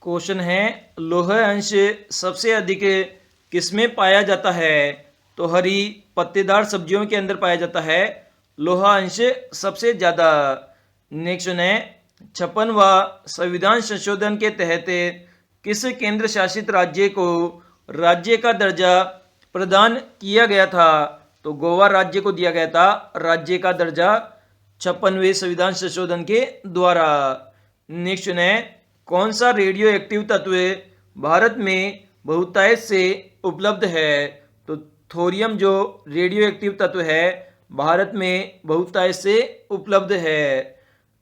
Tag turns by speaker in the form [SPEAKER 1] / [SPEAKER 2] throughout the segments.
[SPEAKER 1] Question है, लौह अंश सबसे अधिक किसमें पाया जाता है? तो हरी पत्तेदार सब्जियों के अंदर पाया जाता है लोहा अंश सबसे ज़्यादा। नेक्स्ट है, 56वां संविधान संशोधन के तहत किस केंद्र शासित राज्य को राज्य का दर्जा प्रदान किया गया था? तो गोवा राज्य को दिया गया था राज्य का दर्जा 56वें संविधान संशोधन के द्वारा। नेक्स्ट है, कौन सा रेडियो एक्टिव तत्व भारत में बहुतायत से उपलब्ध है? तो थोरियम जो रेडियो एक्टिव तत्व है भारत में बहुतायत से उपलब्ध है।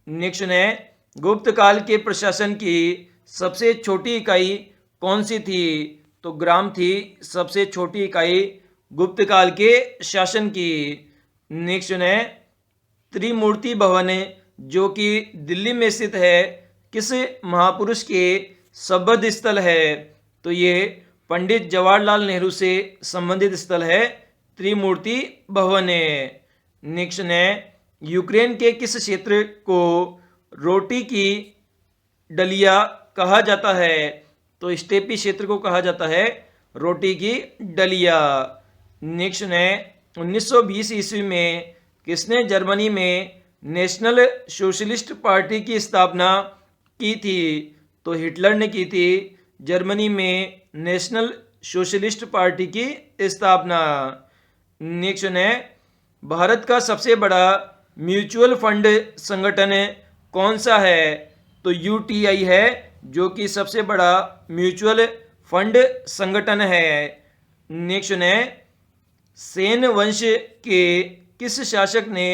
[SPEAKER 1] नेक्स्ट है, गुप्त काल के प्रशासन की सबसे छोटी इकाई कौन सी थी? तो ग्राम थी सबसे छोटी इकाई गुप्त काल के शासन की। नेक्स्ट है, त्रिमूर्ति भवन जो कि दिल्ली में स्थित है किस महापुरुष के शबद स्थल है? तो ये पंडित जवाहरलाल नेहरू से संबंधित स्थल है त्रिमूर्ति भवन। नेक्स्ट है, यूक्रेन के किस क्षेत्र को रोटी की डलिया कहा जाता है? तो स्टेपी क्षेत्र को कहा जाता है रोटी की डलिया। नेक्स्ट है, 1920 ईस्वी में किसने जर्मनी में नेशनल सोशलिस्ट पार्टी की स्थापना की थी? तो हिटलर ने की थी जर्मनी में नेशनल सोशलिस्ट पार्टी की स्थापना। नेक्स्ट है, भारत का सबसे बड़ा म्यूचुअल फंड संगठन कौन सा है? तो यूटीआई है जो कि सबसे बड़ा म्यूचुअल फंड संगठन है। नेक्स्ट है, सेन वंश के किस शासक ने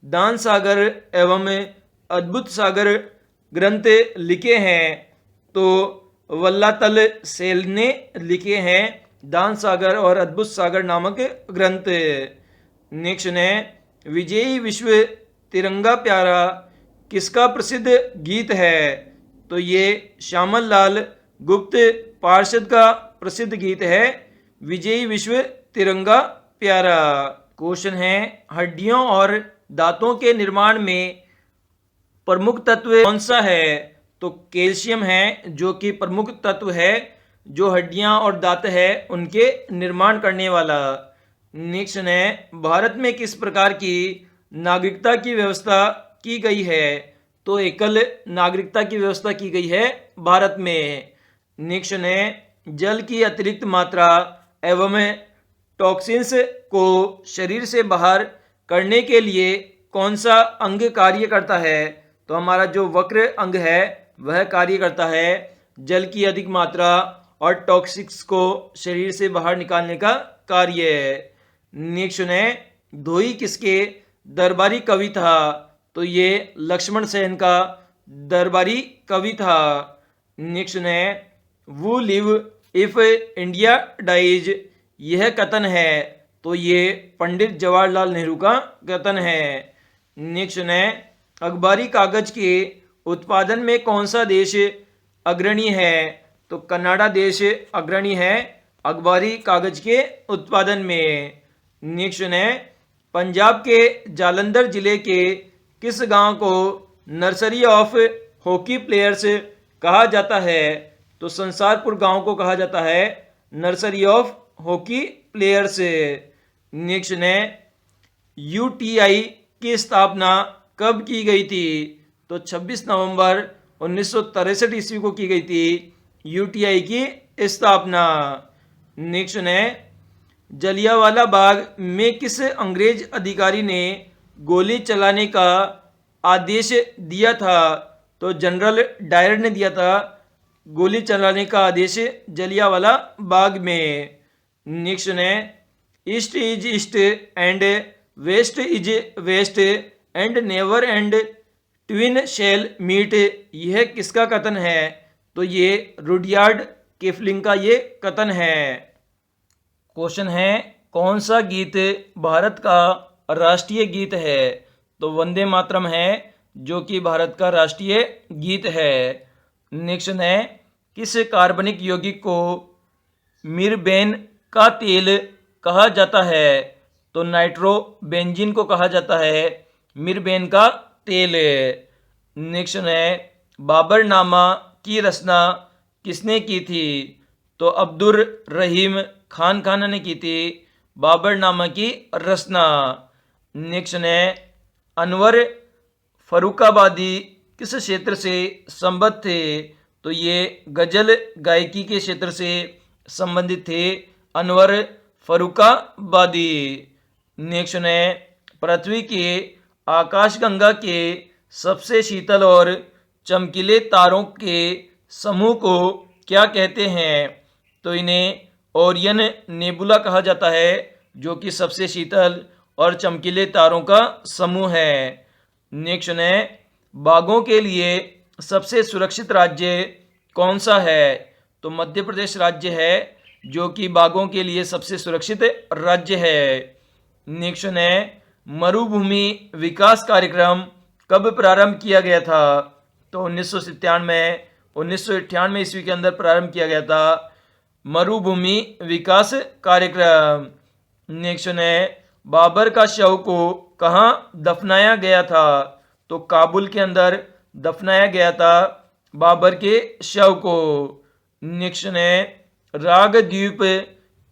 [SPEAKER 1] दान सागर एवं अद्भुत सागर ग्रंथ लिखे हैं? तो वल्लातल सेल ने लिखे हैं दान सागर और अद्भुत सागर नामक ग्रंथ। नेक्स्ट है, विजयी विश्व तिरंगा प्यारा किसका प्रसिद्ध गीत है? तो ये श्यामल लाल गुप्त पार्षद का प्रसिद्ध गीत है विजयी विश्व तिरंगा प्यारा। क्वेश्चन है, हड्डियों और दांतों के निर्माण में प्रमुख तत्व कौन सा है? तो कैल्शियम है जो कि प्रमुख तत्व है जो हड्डियां और दांत है उनके निर्माण करने वाला। नेक्स्ट है, भारत में किस प्रकार की नागरिकता की व्यवस्था की गई है? तो एकल नागरिकता की व्यवस्था की गई है भारत में। नेक्स्ट है, जल की अतिरिक्त मात्रा एवं टॉक्सिन्स को शरीर से बाहर करने के लिए कौन सा अंग कार्य करता है? तो हमारा जो वक्र अंग है वह कार्य करता है जल की अधिक मात्रा और टॉक्सिक्स को शरीर से बाहर निकालने का कार्य। नेक्स्ट है, धोई किसके दरबारी कवि था? तो ये लक्ष्मण सेन का दरबारी कवि था। नेक्स्ट है, वो लिव इफ इंडिया डाइज यह कथन है? तो ये पंडित जवाहरलाल नेहरू का कथन है। नेक्स्ट है, अखबारी कागज के उत्पादन में कौन सा देश अग्रणी है? तो कनाडा देश अग्रणी है अखबारी कागज के उत्पादन में। नेक्स्ट है, पंजाब के जालंधर जिले के किस गांव को नर्सरी ऑफ हॉकी प्लेयर्स कहा जाता है? तो संसारपुर गांव को कहा जाता है nursery of hockey players. Next है, यूटीआई की स्थापना कब की गई थी? तो 26 नवंबर 1963 ईस्वी को की गई थी यूटीआई की स्थापना। नेक्स्ट है, जलियांवाला बाग में किस अंग्रेज अधिकारी ने गोली चलाने का आदेश दिया था? तो जनरल डायर ने दिया था गोली चलाने का आदेश जलियांवाला बाग में। नेक्स्ट है, east is east and west is west and never and twain shall meet यह किसका कथन है? तो ये रुडयार्ड किपलिंग का ये कथन है। क्वेश्चन है, कौन सा गीत भारत का राष्ट्रीय गीत है? तो वंदे मातरम है जो कि भारत का राष्ट्रीय गीत है। नेक्स्ट है, किस कार्बनिक यौगिक को मीरबेन का तेल कहा जाता है? तो नाइट्रोबेंजीन को कहा जाता है मीरबेन का तेल। नेक्स्ट है, बाबरनामा की रचना किसने की थी? तो अब्दुर रहीम खान ने की थी बाबरनामा की रचना। नेक्स्ट है अनवर फरुखाबादी किस क्षेत्र से संबद्ध थे? तो ये गजल गायकी के क्षेत्र से संबंधित थे अनवर फरुखाबादी। नेक्स्ट है पृथ्वी के आकाशगंगा के सबसे शीतल और चमकीले तारों के समूह को क्या कहते हैं? तो इन्हें ओरियन नेबुला कहा जाता है, जो कि सबसे शीतल और चमकीले तारों का समूह है। नेक्स्ट है बाघों के लिए सबसे सुरक्षित राज्य कौन सा है? तो मध्य प्रदेश राज्य है, जो कि बाघों के लिए सबसे सुरक्षित राज्य है। नेक्स्ट है मरुभूमि विकास कार्यक्रम कब प्रारंभ किया गया था? तो 1998 ईस्वी के अंदर प्रारंभ किया गया था मरुभूमि विकास कार्यक्रम। नेक्स्ट है बाबर का शव को कहाँ दफनाया गया था? तो काबुल के अंदर दफनाया गया था बाबर के शव को। नेक्स्ट है राग द्वीप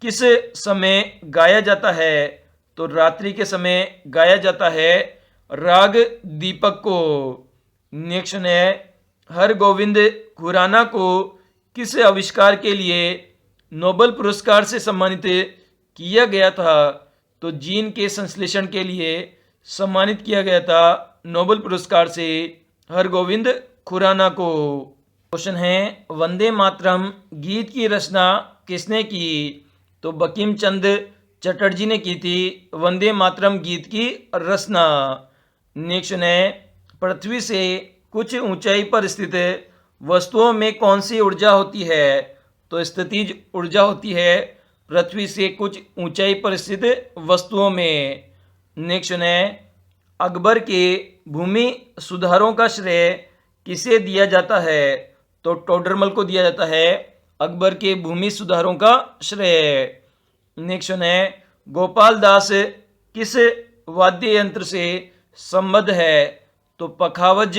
[SPEAKER 1] किस समय गाया जाता है? तो रात्रि के समय गाया जाता है राग दीपक को। नेक्स्ट है हरगोविंद खुराना को किस आविष्कार के लिए नोबेल पुरस्कार से सम्मानित किया गया था? तो जीन के संश्लेषण के लिए सम्मानित किया गया था नोबेल पुरस्कार से हरगोविंद खुराना को। क्वेश्चन है वंदे मातरम गीत की रचना किसने की? तो बंकिम चंद्र चटर्जी ने की थी वंदे मातरम गीत की रचना। नेक्स्ट है पृथ्वी से कुछ ऊंचाई पर स्थित वस्तुओं में कौन सी ऊर्जा होती है? तो स्थितिज ऊर्जा होती है पृथ्वी से कुछ ऊंचाई पर स्थित वस्तुओं में। नेक्स्ट है अकबर के भूमि सुधारों का श्रेय किसे दिया जाता है? तो टोडरमल को दिया जाता है अकबर के भूमि सुधारों का श्रेय। नेक्स्ट है गोपाल दास किस वाद्य यंत्र से संबद्ध है? तो पखावज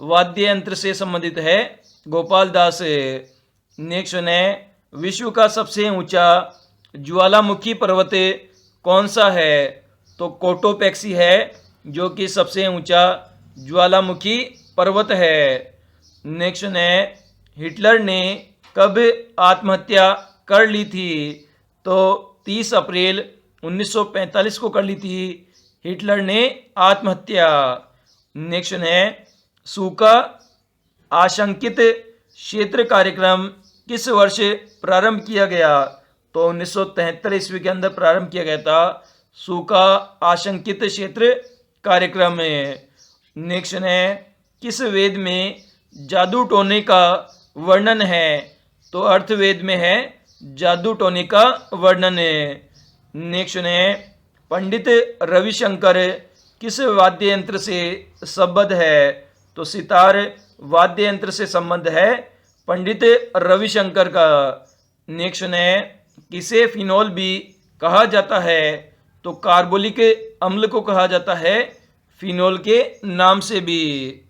[SPEAKER 1] वाद्य यंत्र से संबंधित है गोपाल दास। नेक्स्ट है विश्व का सबसे ऊंचा ज्वालामुखी पर्वत कौन सा है? तो कोटोपैक्सी है, जो कि सबसे ऊंचा ज्वालामुखी पर्वत है। नेक्स्ट है हिटलर ने कब आत्महत्या कर ली थी? तो 30 अप्रैल 1945 को कर ली थी हिटलर ने आत्महत्या। नेक्स्ट है सूखा आशंकित क्षेत्र कार्यक्रम किस वर्ष प्रारंभ किया गया? तो 1973 ईस्वी के अंदर प्रारंभ किया गया था सूखा आशंकित क्षेत्र कार्यक्रम में। नेक्स्ट है किस वेद में जादू टोने का वर्णन है? तो अर्थवेद में है जादू टोने का वर्णन। नेक्स्ट है पंडित रविशंकर किस वाद्य यंत्र से संबद्ध है? तो सितार वाद्य यंत्र से संबंध है पंडित रविशंकर का। नेक्स्ट है किसे फिनोल भी कहा जाता है? तो कार्बोलिक अम्ल को कहा जाता है फिनोल के नाम से भी।